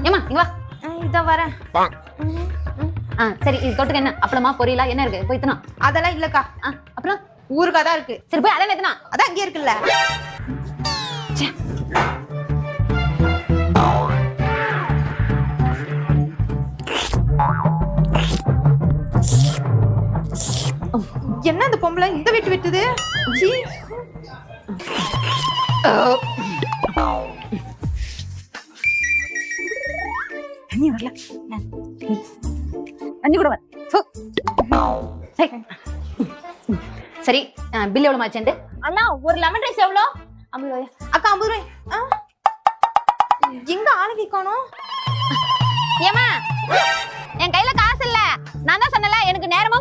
ஏமா இங்க வா. இத வரேன். சரி இது தொட்டுக்க என்ன அப்பளமா பொரியலா என்ன இருக்கு போய் தினா. அதெல்லாம் இல்லக்கா. அப்புறம் ஊருக்கா தான் இருக்கு. சரி போய் அதான் எத்தனா. அதான் இங்கே இருக்குல்ல. என்ன அந்த பொம்பளை இந்த வெட்டு வெட்டுது? தண்ணி வரல. தண்ணி கூட வர. சரி பில் எவ்வளவு மாச்சேன்ட்டு? அண்ணா ஒரு லெமன் ரைஸ் எவ்வளோ? 50 ரூபாயா? அக்கா 50 ரூபாய். எங்க ஆளுக்கு காணோம்? ஏமா என் கையில காசு இல்ல. நான் தான் சொன்னல எனக்கு நேரமா